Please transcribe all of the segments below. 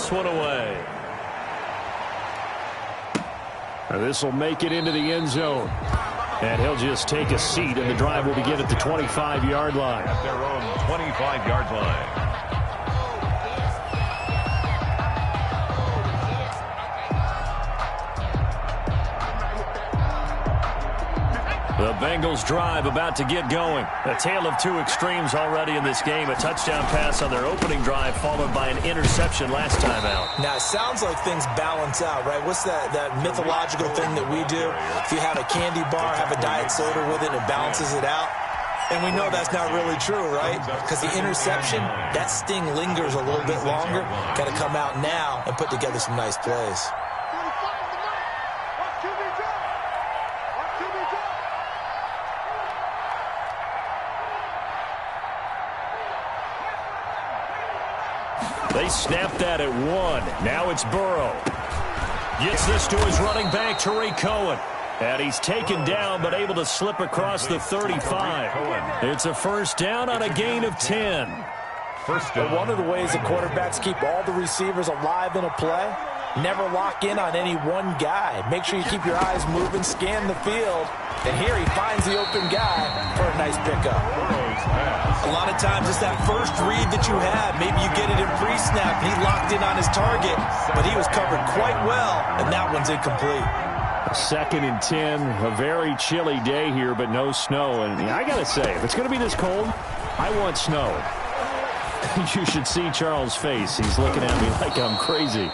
this one away. This will make it into the end zone. And he'll just take a seat, and the drive will begin at the 25-yard line. At their own 25-yard line. The Bengals drive about to get going. A tale of two extremes already in this game. A touchdown pass on their opening drive followed by an interception last time out. Now, it sounds like things balance out, right? What's that mythological thing that we do? If you have a candy bar, have a diet soda with it, it balances it out. And we know that's not really true, right? Because the interception, that sting lingers a little bit longer. Got to come out now and put together some nice plays. They snapped that at 1. Now it's Burrow. Gets this to his running back, Tariq Cohen. And he's taken down but able to slip across the 35. It's a first down on a gain of 10. But one of the ways that quarterbacks keep all the receivers alive in a play, never lock in on any one guy. Make sure you keep your eyes moving, scan the field. And here he finds the open guy for a nice pickup. A lot of times it's that first read that you have. Maybe you get it in pre-snap. He locked in on his target, but he was covered quite well, and that one's incomplete. 2nd and 10, a very chilly day here, but no snow. And I got to say, if it's going to be this cold, I want snow. You should see Charles' face. He's looking at me like I'm crazy.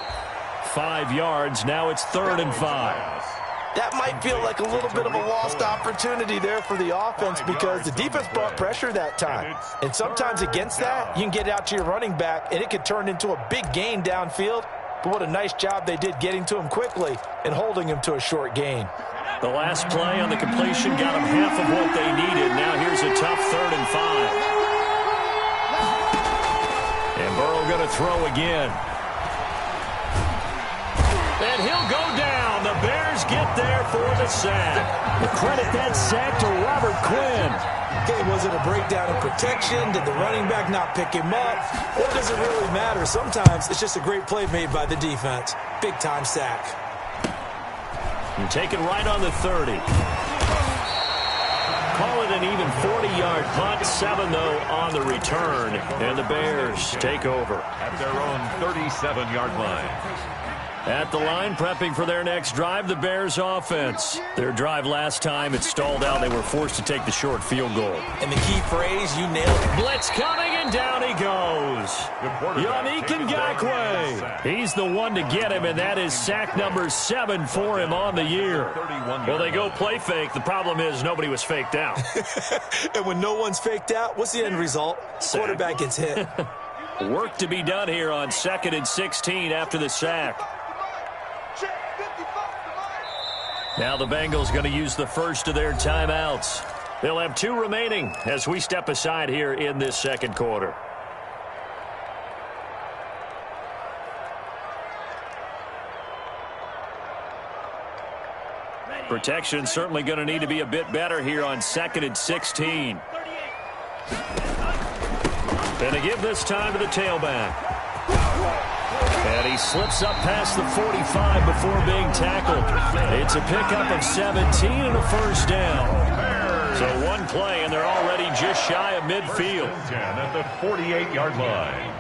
5 yards. Now it's 3rd and 5. That might feel like a little bit of a lost opportunity there for the offense because the defense brought pressure that time. And sometimes against that, you can get out to your running back, and it could turn into a big gain downfield. But what a nice job they did getting to him quickly and holding him to a short gain. The last play on the completion got them half of what they needed. Now here's a tough 3rd and 5. And Burrow going to throw again. And he'll go down. The Bears get there for the sack. The credit that sack to Robert Quinn. Okay, was it a breakdown in protection? Did the running back not pick him up? Or does it really matter? Sometimes it's just a great play made by the defense. Big-time sack. And taken right on the 30. Call it an even 40-yard punt. 7, though, on the return. And the Bears take over. At their own 37-yard line. At the line, prepping for their next drive, the Bears offense. Their drive last time, it stalled out. They were forced to take the short field goal. And the key phrase, you nailed it. Blitz coming, and down he goes. Yannick Ngakoue. He's the one to get him, and that is sack number 7 for him on the year. Well, they go play fake. The problem is nobody was faked out. And when no one's faked out, what's the end result? Quarterback gets hit. Work to be done here on 2nd and 16 after the sack. Now the Bengals going to use the first of their timeouts. They'll have 2 remaining as we step aside here in this second quarter. Protection certainly going to need to be a bit better here on 2nd and 16. And to give this time to the tailback. And he slips up past the 45 before being tackled. It's a pickup of 17 and a first down. So one play, and they're already just shy of midfield. At the 48-yard line.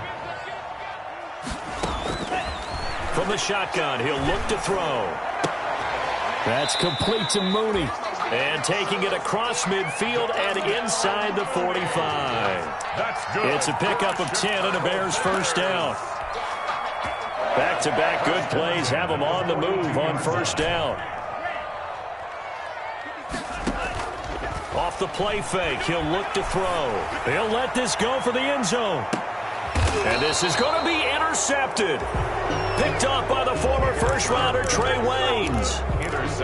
From the shotgun, he'll look to throw. That's complete to Mooney. And taking it across midfield and inside the 45. That's good. It's a pickup of 10 and a Bears first down. Back-to-back good plays have them on the move on first down. Off the play fake, he'll look to throw. He'll let this go for the end zone. And this is going to be intercepted. Picked off by the former first-rounder Trey Waynes.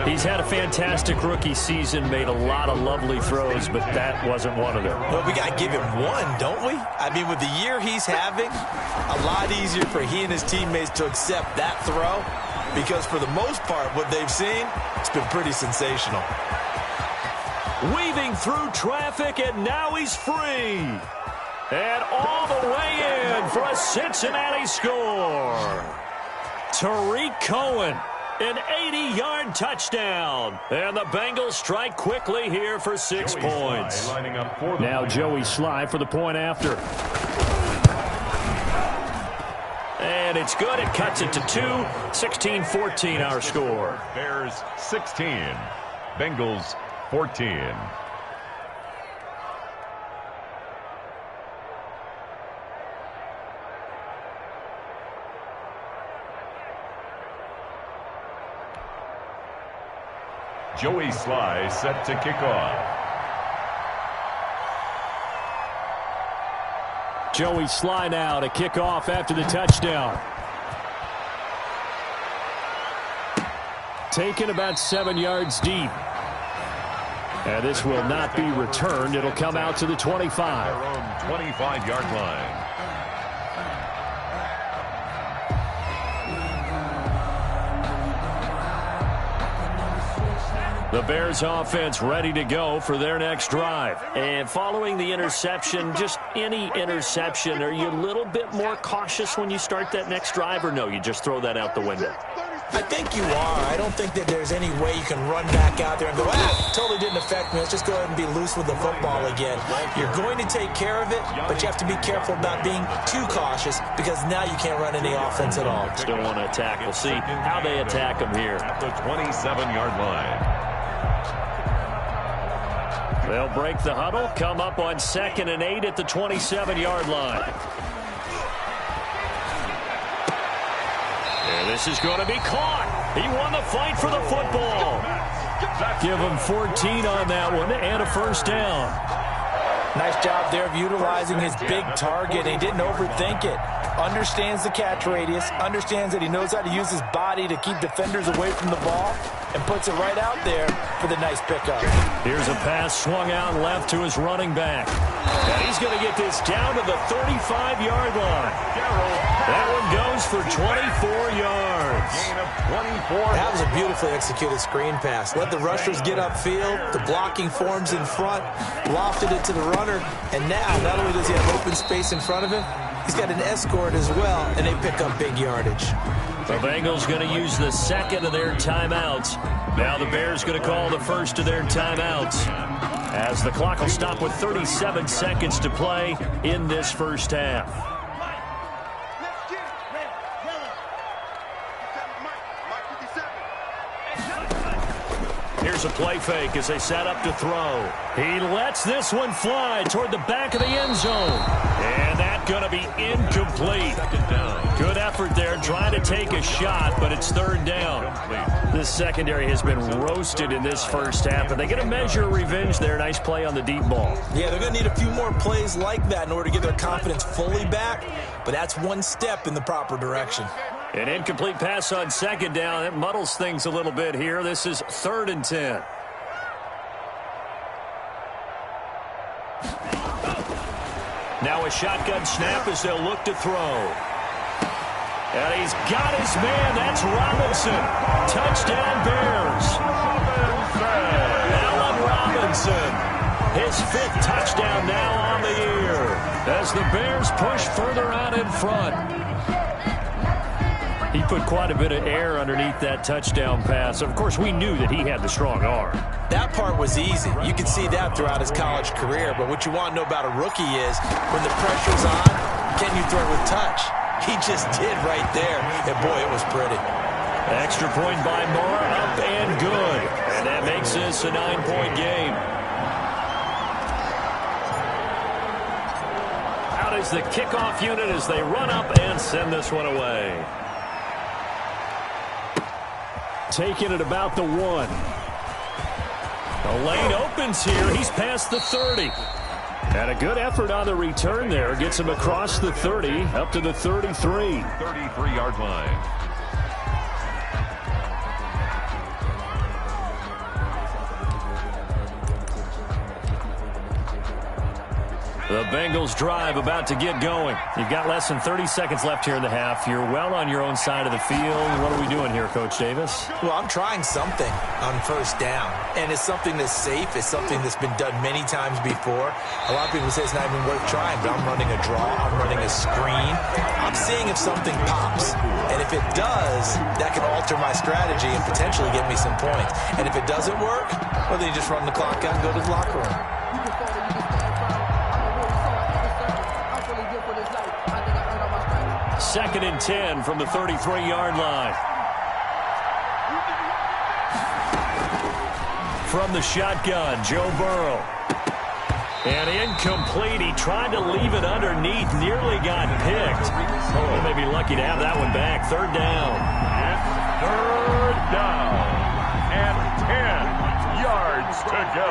He's had a fantastic rookie season, made a lot of lovely throws, but that wasn't one of them. Well, we got to give him one, don't we? I mean, with the year he's having, a lot easier for he and his teammates to accept that throw because for the most part, what they've seen, it's been pretty sensational. Weaving through traffic, and now he's free. And all the way in for a Cincinnati score. Tariq Cohen. An 80-yard touchdown. And the Bengals strike quickly here for 6 points. Now Joey Sly for the point after. And it's good. It cuts it to 2. 16-14 our score. Bears 16. Bengals 14. Joey Sly set to kick off. Joey Sly now to kick off after the touchdown. Taken about 7 yards deep. And this will not be returned. It'll come out to the 25. Their own 25-yard line. The Bears offense ready to go for their next drive. And following the interception, just any interception, are you a little bit more cautious when you start that next drive, or no, you just throw that out the window? I think you are. I don't think that there's any way you can run back out there and go, totally didn't affect me. Let's just go ahead and be loose with the football again. You're going to take care of it, but you have to be careful about being too cautious because now you can't run any offense at all. Still want to attack. We'll see how they attack them here. At the 27-yard line. They'll break the huddle, come up on 2nd and 8 at the 27-yard line. And this is going to be caught. He won the fight for the football. Give him 14 on that one and a first down. Nice job there of utilizing his big target. He didn't overthink it. Understands the catch radius, understands that he knows how to use his body to keep defenders away from the ball, and puts it right out there for the nice pickup. Here's a pass swung out left to his running back. And he's going to get this down to the 35-yard line. That one goes for 24 yards. Gain of 24. That was a beautifully executed screen pass. Let the rushers get upfield. The blocking forms in front. Lofted it to the runner. And now, not only does he have open space in front of him, he's got an escort as well, and they pick up big yardage. The Bengals going to use the second of their timeouts. Now the Bears going to call the first of their timeouts, as the clock will stop with 37 seconds to play in this first half. Here's a play fake as they set up to throw. He lets this one fly toward the back of the end zone. And that's going to be incomplete. Good effort there trying to take a shot, but it's 3rd down. This secondary has been roasted in this first half, and they're going to measure revenge there. Nice play on the deep ball. Yeah, they're going to need a few more plays like that in order to get their confidence fully back, but that's one step in the proper direction. An incomplete pass on 2nd down. It muddles things a little bit here. This is 3rd and 10. Now a shotgun snap as they'll look to throw. And he's got his man. That's Robinson. Touchdown Bears. Allen Robinson. His 5th touchdown now on the year as the Bears push further out in front. He put quite a bit of air underneath that touchdown pass. Of course, we knew that he had the strong arm. That part was easy. You can see that throughout his college career. But what you want to know about a rookie is when the pressure's on, can you throw with touch? He just did right there. And, boy, it was pretty. Extra point by Moore, up and good. And that makes this a 9-point game. Out is the kickoff unit as they run up and send this one away. Taking it about the 1. The lane opens here. He's past the 30. And a good effort on the return there. Gets him across the 30, up to the 33. 33-yard line. The Bengals drive about to get going. You've got less than 30 seconds left here in the half. You're well on your own side of the field. What are we doing here, Coach Davis? Well, I'm trying something on 1st down. And it's something that's safe. It's something that's been done many times before. A lot of people say it's not even worth trying, but I'm running a draw. I'm running a screen. I'm seeing if something pops. And if it does, that can alter my strategy and potentially get me some points. And if it doesn't work, well, then you just run the clock out and go to the locker room. Second and 10 from the 33-yard line. From the shotgun, Joe Burrow. And incomplete. He tried to leave it underneath. Nearly got picked. Oh, they may be lucky to have that one back. Third down. Third down. And 10 yards to go.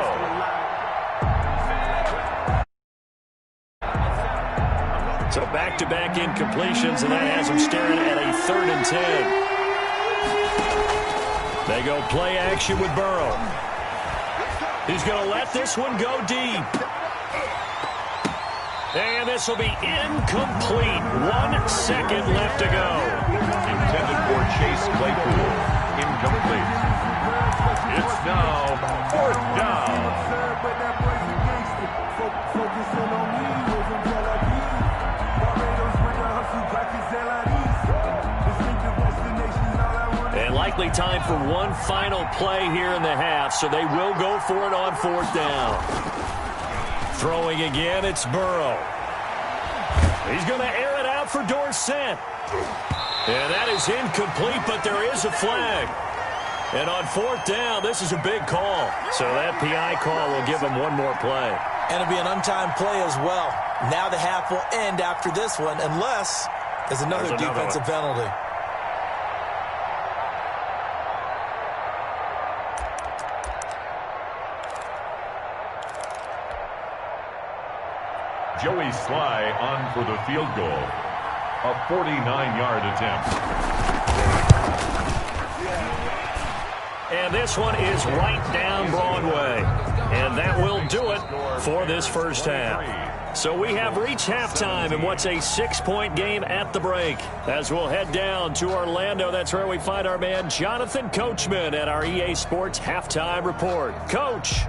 So back-to-back incompletions, and that has him staring at a 3rd and 10. They go play action with Burrow. He's going to let this one go deep. And this will be incomplete. 1 second left to go. Intended for Chase Claypool. Incomplete. It's now 4th down. And likely time for one final play here in the half, so they will go for it on 4th down. Throwing again, it's Burrow. He's going to air it out for Dorsett. And that is incomplete, but there is a flag. And on 4th down, this is a big call. So that PI call will give them one more play. And it'll be an untimed play as well. Now the half will end after this one, unless there's another defensive penalty. Joey Sly on for the field goal. A 49-yard attempt. And this one is right down Broadway. And that will do it for this first half. So we have reached halftime in what's a 6-point game at the break. As we'll head down to Orlando, that's where we find our man Jonathan Coachman at our EA Sports Halftime Report. Coach.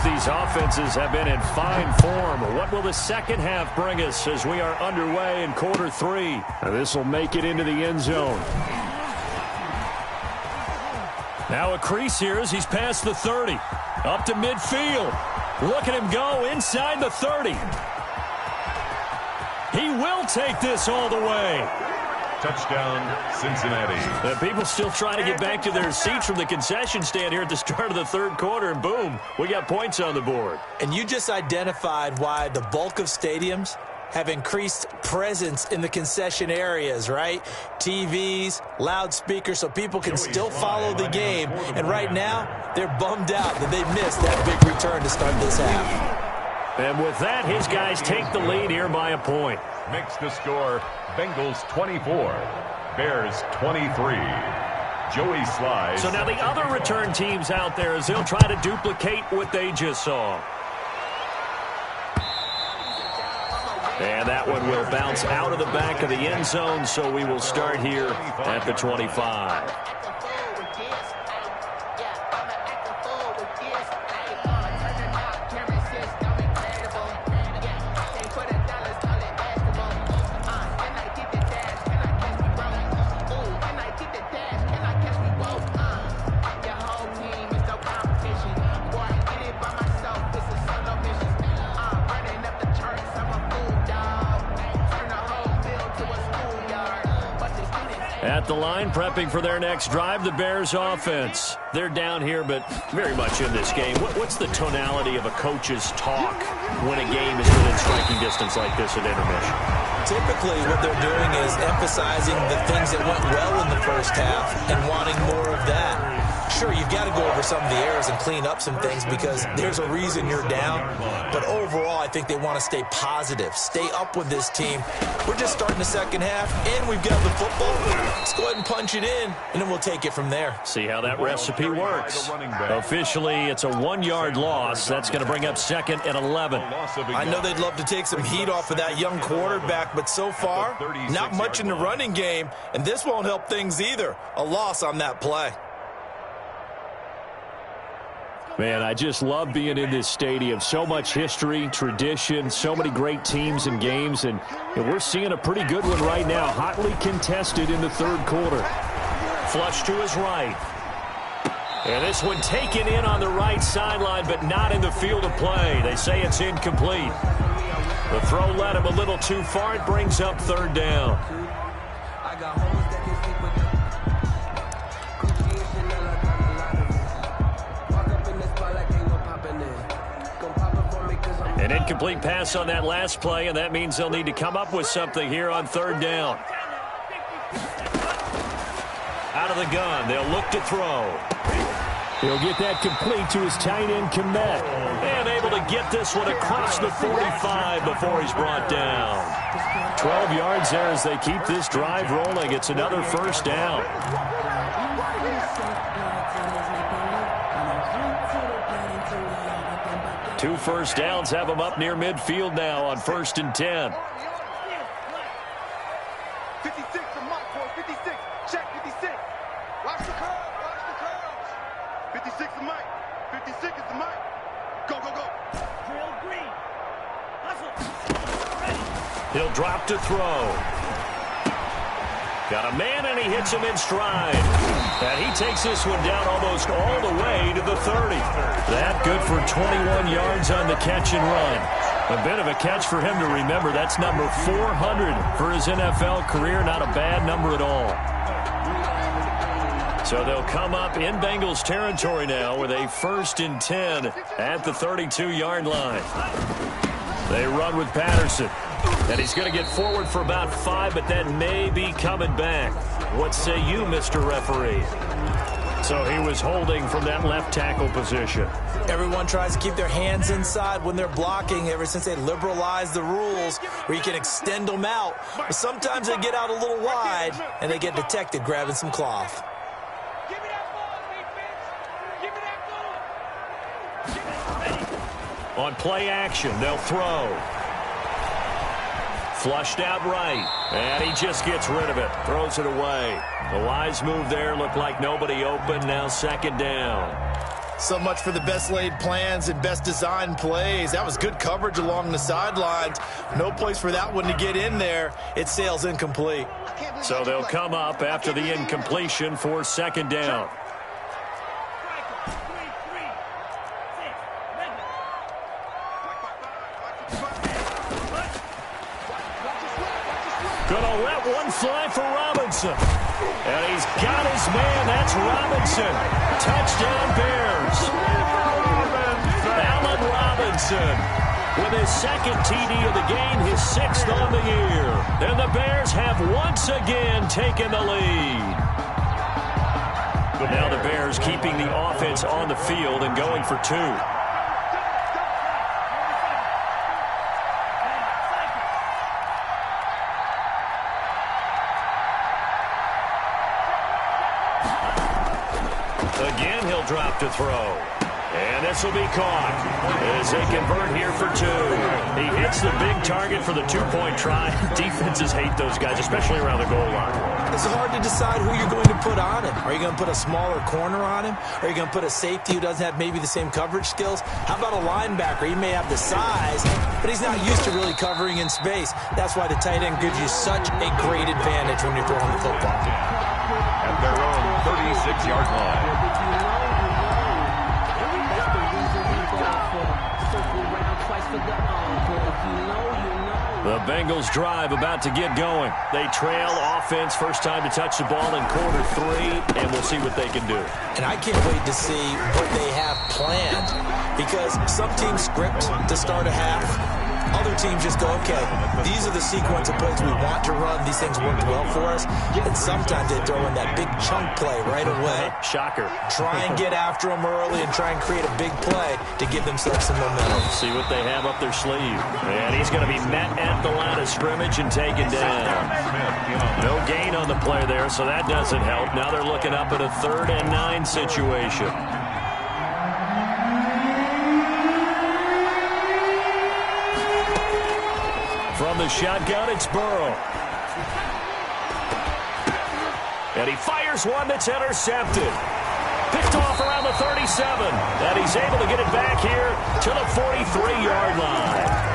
These offenses have been in fine form. What will the second half bring us as we are underway in quarter 3? This will make it into the end zone. Now a crease here as he's past the 30. Up to midfield. Look at him go inside the 30. He will take this all the way. Touchdown, Cincinnati. People still trying to get back to their seats from the concession stand here at the start of the 3rd quarter, and boom, we got points on the board. And you just identified why the bulk of stadiums have increased presence in the concession areas, right? TVs, loudspeakers, so people can still follow the game. And right now, they're bummed out that they missed that big return to start this half. And with that, his guys take the lead here by a point. Makes the score Bengals 24, Bears 23. Joey Sly. So now the other return teams out there as they'll try to duplicate what they just saw. And that one will bounce out of the back of the end zone, so we will start here at the 25. At the line, prepping for their next drive, the Bears offense. They're down here, but very much in this game. What's the tonality of a coach's talk when a game is within striking distance like this at intermission? Typically, what they're doing is emphasizing the things that went well in the first half and wanting more of that. Sure, you've got to go over some of the errors and clean up some things because there's a reason you're down. But overall, I think they want to stay positive, stay up with this team. We're just starting the second half, and we've got the football. Let's go ahead and punch it in, and then we'll take it from there. See how that recipe works. Officially, it's a 1-yard loss. That's going to bring up 2nd and 11. I know they'd love to take some heat off of that young quarterback, but so far, not much in the running game, and this won't help things either. A loss on that play. Man, I just love being in this stadium. So much history, tradition, so many great teams and games, and we're seeing a pretty good one right now. Hotly contested in the third quarter. Flush to his right. And this one taken in on the right sideline, but not in the field of play. They say it's incomplete. The throw led him a little too far. It brings up 3rd down. An incomplete pass on that last play, and that means they'll need to come up with something here on 3rd down. Out of the gun, they'll look to throw. He'll get that complete to his tight end, Komet. And able to get this one across the 45 before he's brought down. 12 yards there as they keep this drive rolling. It's another 1st down. 2 first downs have them up near midfield now on 1st and 10. 56 to Mike, boy. 56. Check 56. Watch the curve. Watch the curves. 56 to Mike. 56 is the Mike. Go, go, go. Drill green. Hustle. He'll drop to throw. Got a man, and he hits him in stride. And he takes this one down almost all the way to the 30. That good for 21 yards on the catch and run. A bit of a catch for him to remember. That's number 400 for his NFL career. Not a bad number at all. So they'll come up in Bengals territory now with a 1st and 10 at the 32-yard line. They run with Patterson. And he's going to get forward for about 5, but that may be coming back. What say you, Mr. Referee? So he was holding from that left tackle position. Everyone tries to keep their hands inside when they're blocking ever since they liberalized the rules where you can extend them out. But sometimes they get out a little wide, and they get detected grabbing some cloth. Give me that ball, defense. Give me that ball. On play action, they'll throw. Flushed out right, and he just gets rid of it, throws it away. The wise move there, looked like nobody open, now 2nd down. So much for the best laid plans and best designed plays. That was good coverage along the sidelines. No place for that one to get in there. It sails incomplete. So they'll come up after the incompletion for 2nd down. Gonna let one fly for Robinson. And he's got his man. That's Robinson. Touchdown Bears. Allen Robinson with his 2nd TD of the game, his 6th on the year. And the Bears have once again taken the lead. Now the Bears keeping the offense on the field and going for 2. Again, he'll drop to throw. And this will be caught as they convert here for 2. He hits the big target for the 2-point try. Defenses hate those guys, especially around the goal line. It's hard to decide who you're going to put on him. Are you going to put a smaller corner on him? Are you going to put a safety who doesn't have maybe the same coverage skills? How about a linebacker? He may have the size, but he's not used to really covering in space. That's why the tight end gives you such a great advantage when you're throwing the football. At their own 36-yard line. The Bengals drive about to get going. They trail offense, first time to touch the ball in quarter 3, and we'll see what they can do. And I can't wait to see what they have planned, because some teams script to start a half. Other teams just go, okay, these are the sequence of plays we want to run. These things worked well for us. And sometimes they throw in that big chunk play right away. Shocker. Try and get after them early and try and create a big play to give themselves some momentum. See what they have up their sleeve. And he's going to be met at the line of scrimmage and taken down. No gain on the play there, so that doesn't help. Now they're looking up at a 3rd and 9 situation. From the shotgun, it's Burrow. And he fires one that's intercepted. Picked off around the 37. And he's able to get it back here to the 43-yard line.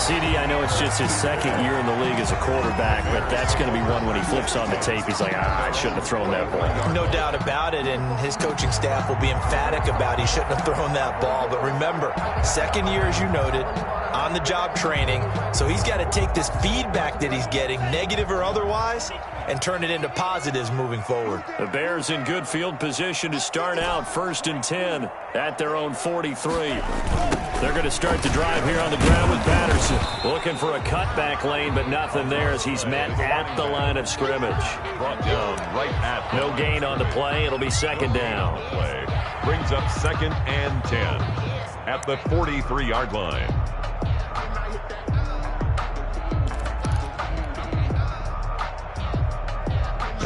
CD, I know it's just his 2nd year in the league as a quarterback, but that's going to be one when he flips on the tape. He's like, I shouldn't have thrown that ball. No doubt about it, and his coaching staff will be emphatic about he shouldn't have thrown that ball. But remember, 2nd year, as you noted, on-the-job training, so he's got to take this feedback that he's getting, negative or otherwise, and turn it into positives moving forward. The Bears in good field position to start out 1st and 10 at their own 43. They're going to start the drive here on the ground with Patterson. Looking for a cutback lane, but nothing there as he's met at the line of scrimmage. Brought down right at no gain on the play. It'll be 2nd down. Play brings up 2nd and 10 at the 43-yard line.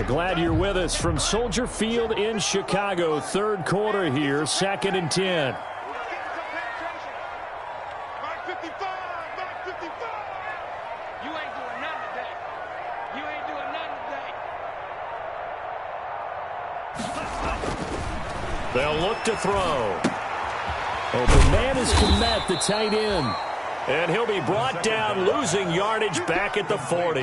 Glad you're with us from Soldier Field in Chicago. 3rd quarter here, 2nd and 10. They'll look to throw. Open man is Komet, the tight end. And he'll be brought down, losing yardage back at the 40.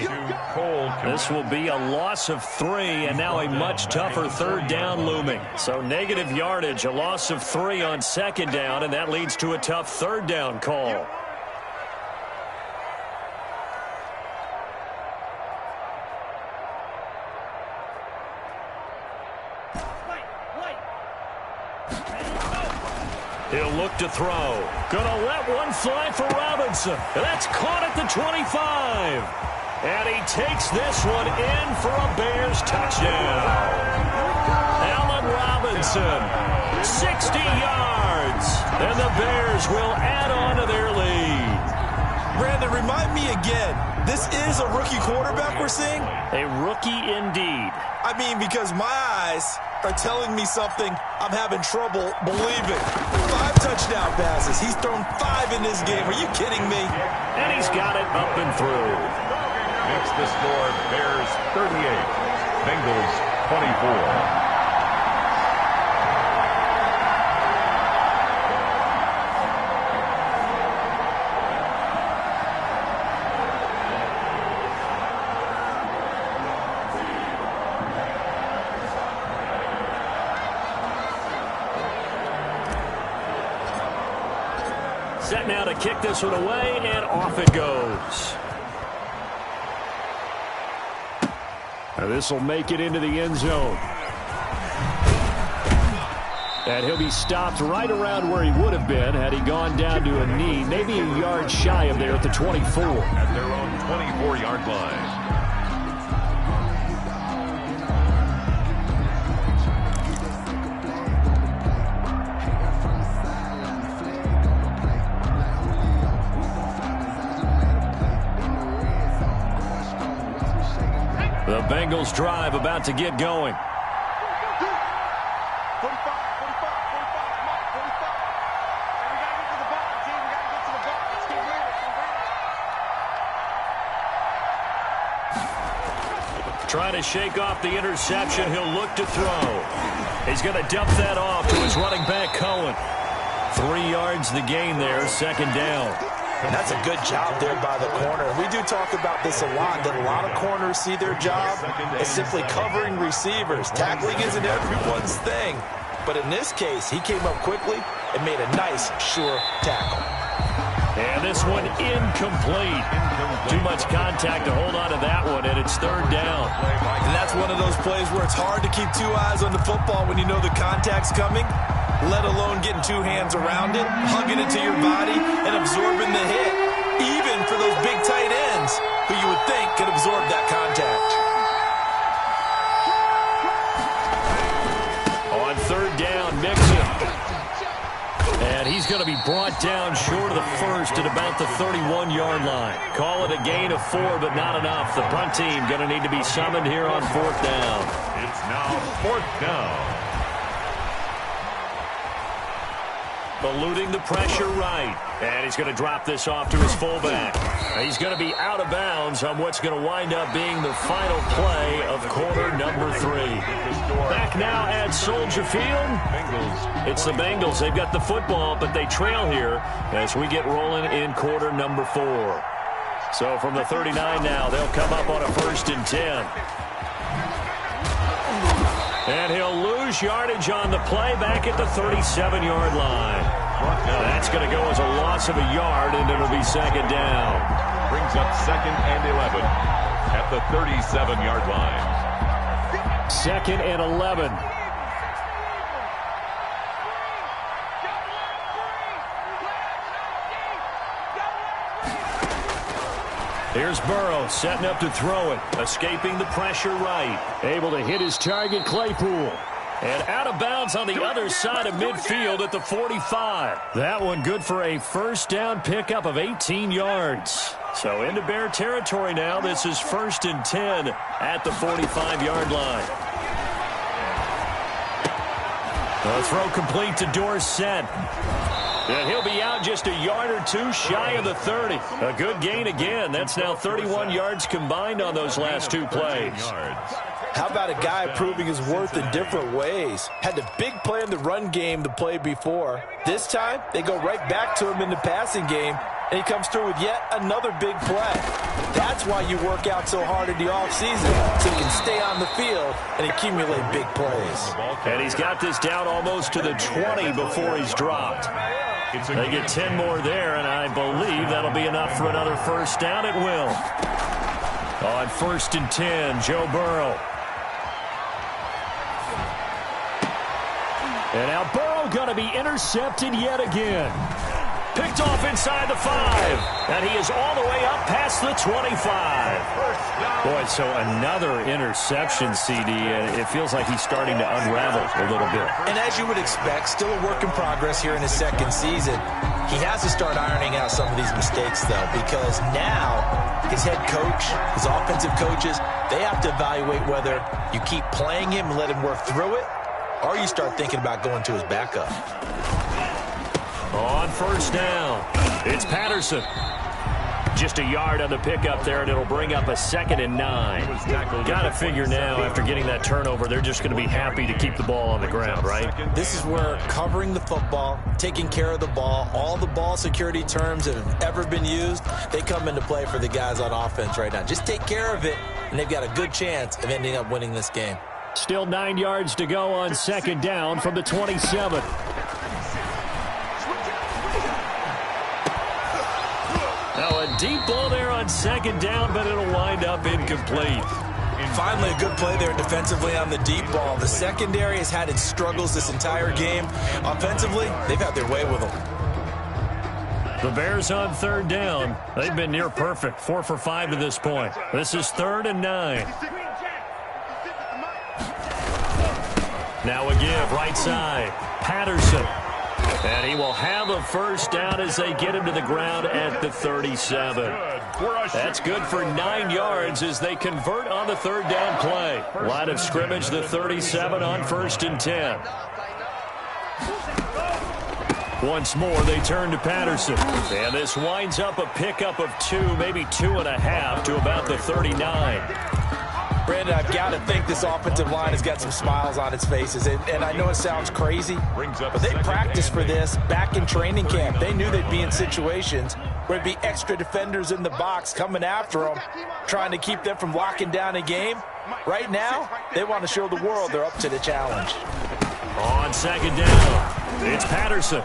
This will be a loss of 3, and now a much tougher 3rd down looming. So negative yardage, a loss of 3 on 2nd down, and that leads to a tough 3rd down call. He'll look to throw. Gonna let one fly for Robinson. That's caught at the 25. And he takes this one in for a Bears touchdown. Allen Robinson, 60 yards. And the Bears will add on to their lead. Brandon, remind me again, this is a rookie quarterback we're seeing? A rookie indeed. I mean, because my eyes are telling me something I'm having trouble believing. 5 touchdown passes. He's thrown 5 in this game. Are you kidding me? And he's got it up and through. Makes the score Bears 38, Bengals 24. Set now to kick this one away, and off it goes. Now this will make it into the end zone. And he'll be stopped right around where he would have been had he gone down to a knee, maybe a yard shy of there at the 24. At their own 24-yard line. The Bengals drive about to get going. 45, 45, 45, 45. And we got to get to the ball, team. We got to get to the ball. Let's keep moving. Trying to shake off the interception. He'll look to throw. He's going to dump that off to his running back, Cohen. 3 yards the gain there, 2nd down. And that's a good job there by the corner. We do talk about this a lot, that a lot of corners see their job as simply covering receivers. Tackling isn't everyone's thing. But in this case, he came up quickly and made a nice, sure tackle. And this one incomplete. Too much contact to hold on to that one, and it's 3rd down. And that's one of those plays where it's hard to keep 2 eyes on the football when you know the contact's coming, let alone getting 2 hands around it, hugging it to your body, and absorbing the hit. Even hands, who you would think could absorb that contact. On third down, Mixon. And he's going to be brought down short of the first at about the 31-yard line. Call it a gain of 4, but not enough. The punt team going to need to be summoned here on fourth down. It's now fourth down. Eluding the pressure right. And he's going to drop this off to his fullback. He's going to be out of bounds on what's going to wind up being the final play of quarter number 3. Back now at Soldier Field. It's the Bengals. They've got the football, but they trail here as we get rolling in quarter number 4. So from the 39 now, they'll come up on a 1st and 10. And he'll lose yardage on the play back at the 37-yard line. That's going to go as a loss of a yard, and it'll be second down. Brings up 2nd and 11 at the 37-yard line. 2nd and 11. Here's Burrow setting up to throw it. Escaping the pressure right. Able to hit his target, Claypool. And out of bounds on the other side of midfield at the 45. That one good for a first down pickup of 18 yards. So into Bear territory now. This is 1st and 10 at the 45-yard line. The throw complete to Dorsett. And he'll be out just a yard or 2 shy of the 30. A good gain again. That's now 31 yards combined on those last 2 plays. How about a guy proving his worth in different ways? Had the big play in the run game the play before. This time, they go right back to him in the passing game, and he comes through with yet another big play. That's why you work out so hard in the offseason, so you can stay on the field and accumulate big plays. And he's got this down almost to the 20 before he's dropped. They get 10 more there, and I believe that'll be enough for another first down. It will. On 1st and 10, Joe Burrow. And now Burrow going to be intercepted yet again. Picked off inside the 5. And he is all the way up past the 25. Boy, so another interception, CD, and it feels like he's starting to unravel a little bit. And as you would expect, still a work in progress here in his 2nd season. He has to start ironing out some of these mistakes, though, because now his head coach, his offensive coaches, they have to evaluate whether you keep playing him and let him work through it, or you start thinking about going to his backup. On 1st down, it's Patterson. Just a yard on the pickup there, and it'll bring up a 2nd and 9. Got to figure now, after getting that turnover, they're just going to be happy to keep the ball on the ground, right? This is where covering the football, taking care of the ball, all the ball security terms that have ever been used, they come into play for the guys on offense right now. Just take care of it, and they've got a good chance of ending up winning this game. Still 9 yards to go on 2nd down from the 27. Now a deep ball there on 2nd down, but it'll wind up incomplete. Finally, a good play there defensively on the deep ball. The secondary has had its struggles this entire game. Offensively, they've had their way with them. The Bears on 3rd down. They've been near perfect, 4 for 5 to this point. This is 3rd and 9. Now a give, right side. Patterson. And he will have a first down as they get him to the ground at the 37. That's good for 9 yards as they convert on the 3rd down play. Line of scrimmage, the 37 on 1st and 10. Once more, they turn to Patterson. And this winds up a pickup of 2, maybe 2.5 to about the 39. Brandon, I've got to think this offensive line has got some smiles on its faces. And I know it sounds crazy, but they practiced for this back in training camp. They knew they'd be in situations where there'd be extra defenders in the box coming after them, trying to keep them from locking down a game. Right now, they want to show the world they're up to the challenge. On 2nd down, it's Patterson.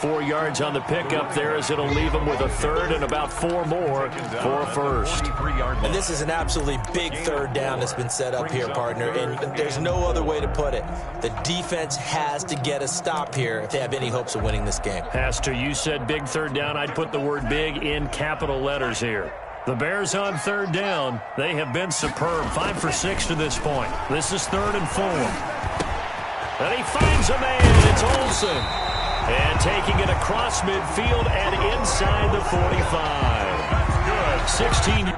4 yards on the pickup there, as it'll leave him with a third and about 4 more for a first. And this is an absolutely big third down that's been set up here, partner, and there's no other way to put it. The defense has to get a stop here if they have any hopes of winning this game. Pastor, you said big third down. I'd put the word big in capital letters here. The Bears on third down. They have been superb. 5 for 6 to this point. This is 3rd and 4. And he finds a man. It's Olsen. And taking it across midfield and inside the 45. That's good. 16.